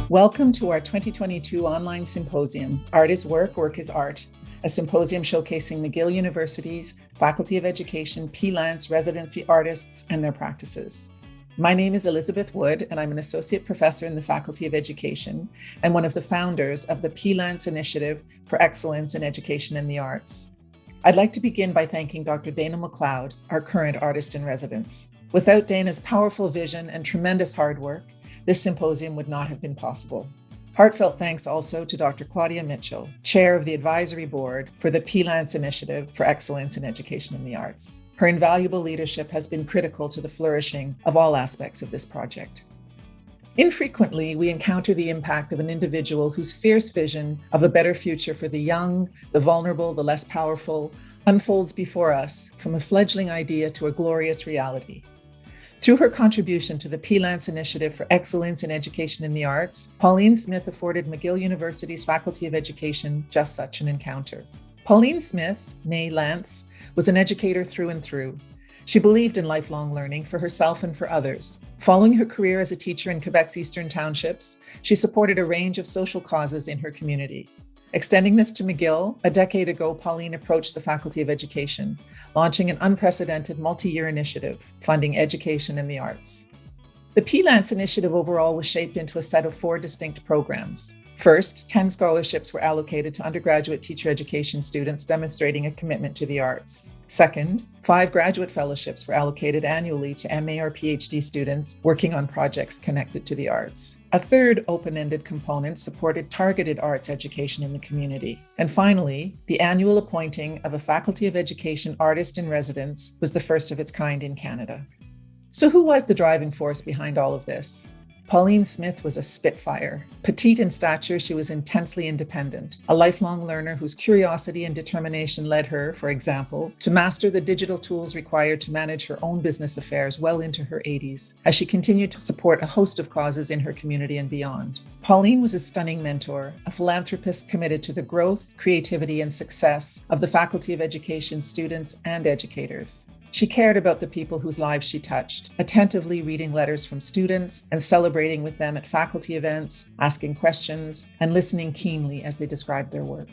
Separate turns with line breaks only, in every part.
Welcome to our 2022 online symposium, Art is Work, Work is Art, a symposium showcasing McGill University's Faculty of Education P-Lance residency artists and their practices. My name is Elizabeth Wood, and I'm an associate professor in the Faculty of Education and one of the founders of the P-Lance Initiative for Excellence in Education and the Arts. I'd like to begin by thanking Dr. Dana McLeod, our current artist in residence. Without Dana's powerful vision and tremendous hard work, this symposium would not have been possible. Heartfelt thanks also to Dr. Claudia Mitchell, Chair of the Advisory Board for the P-Lance Initiative for Excellence in Education and the Arts. Her invaluable leadership has been critical to the flourishing of all aspects of this project. Infrequently, we encounter the impact of an individual whose fierce vision of a better future for the young, the vulnerable, the less powerful, unfolds before us from a fledgling idea to a glorious reality. Through her contribution to the P-Lance Initiative for Excellence in Education and the Arts, Pauline Smith afforded McGill University's Faculty of Education just such an encounter. Pauline Smith, née Lance, was an educator through and through. She believed in lifelong learning for herself and for others. Following her career as a teacher in Quebec's eastern townships, she supported a range of social causes in her community. Extending this to McGill, a decade ago, Pauline approached the Faculty of Education, launching an unprecedented multi-year initiative funding education and the arts. The P-Lance initiative overall was shaped into a set of 4 distinct programs. First, 10 scholarships were allocated to undergraduate teacher education students demonstrating a commitment to the arts. Second, 5 graduate fellowships were allocated annually to MA or PhD students working on projects connected to the arts. A third open-ended component supported targeted arts education in the community. And finally, the annual appointing of a Faculty of Education artist in residence was the first of its kind in Canada. So who was the driving force behind all of this? Pauline Smith was a spitfire. Petite in stature, she was intensely independent, a lifelong learner whose curiosity and determination led her, for example, to master the digital tools required to manage her own business affairs well into her 80s, as she continued to support a host of causes in her community and beyond. Pauline was a stunning mentor, a philanthropist committed to the growth, creativity, and success of the Faculty of Education students and educators. She cared about the people whose lives she touched, attentively reading letters from students and celebrating with them at faculty events, asking questions, and listening keenly as they described their work.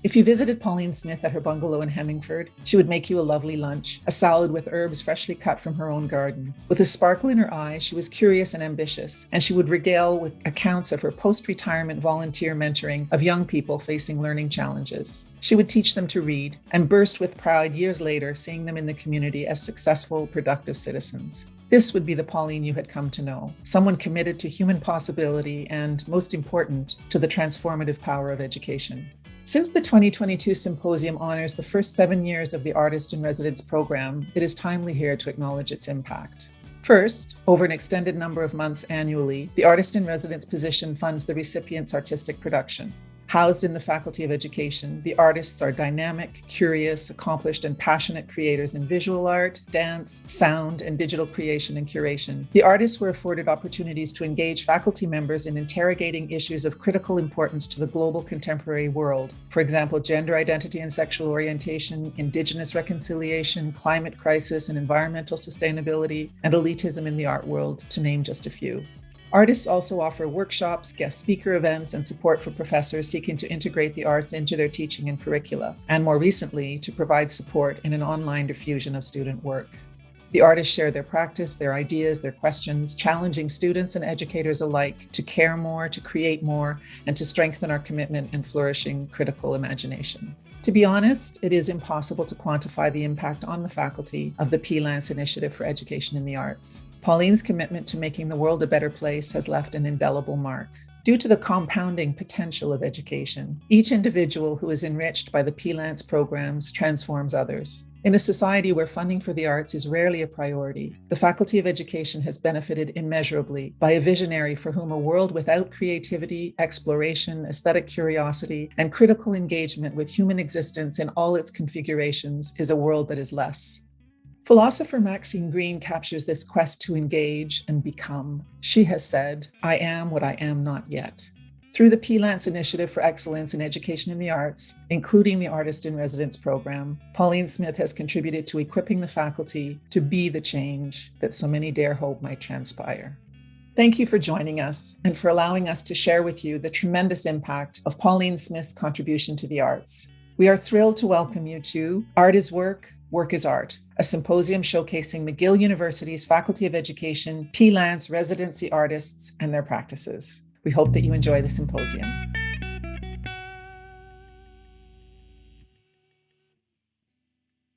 If you visited Pauline Smith at her bungalow in Hemmingford, she would make you a lovely lunch, a salad with herbs freshly cut from her own garden. With a sparkle in her eye, she was curious and ambitious, and she would regale with accounts of her post-retirement volunteer mentoring of young people facing learning challenges. She would teach them to read and burst with pride years later, seeing them in the community as successful, productive citizens. This would be the Pauline you had come to know, someone committed to human possibility and, most important, to the transformative power of education. Since the 2022 symposium honors the first 7 years of the Artist in Residence program, it is timely here to acknowledge its impact. First, over an extended number of months annually, the Artist in Residence position funds the recipient's artistic production. Housed in the Faculty of Education, the artists are dynamic, curious, accomplished, and passionate creators in visual art, dance, sound, and digital creation and curation. The artists were afforded opportunities to engage faculty members in interrogating issues of critical importance to the global contemporary world. For example, gender identity and sexual orientation, Indigenous reconciliation, climate crisis and environmental sustainability, and elitism in the art world, to name just a few. Artists also offer workshops, guest speaker events, and support for professors seeking to integrate the arts into their teaching and curricula, and more recently, to provide support in an online diffusion of student work. The artists share their practice, their ideas, their questions, challenging students and educators alike to care more, to create more, and to strengthen our commitment and flourishing critical imagination. To be honest, it is impossible to quantify the impact on the faculty of the P-Lance Initiative for Education in the Arts. Pauline's commitment to making the world a better place has left an indelible mark. Due to the compounding potential of education, each individual who is enriched by the P-Lance programs transforms others. In a society where funding for the arts is rarely a priority, the Faculty of Education has benefited immeasurably by a visionary for whom a world without creativity, exploration, aesthetic curiosity, and critical engagement with human existence in all its configurations is a world that is less. Philosopher Maxine Greene captures this quest to engage and become. She has said, "I am what I am not yet." Through the P-Lance Initiative for Excellence in Education in the Arts, including the Artist in Residence program, Pauline Smith has contributed to equipping the faculty to be the change that so many dare hope might transpire. Thank you for joining us and for allowing us to share with you the tremendous impact of Pauline Smith's contribution to the arts. We are thrilled to welcome you to Art is Work, Work is Art, a symposium showcasing McGill University's Faculty of Education, P-Lance residency artists and their practices. We hope that you enjoy the symposium.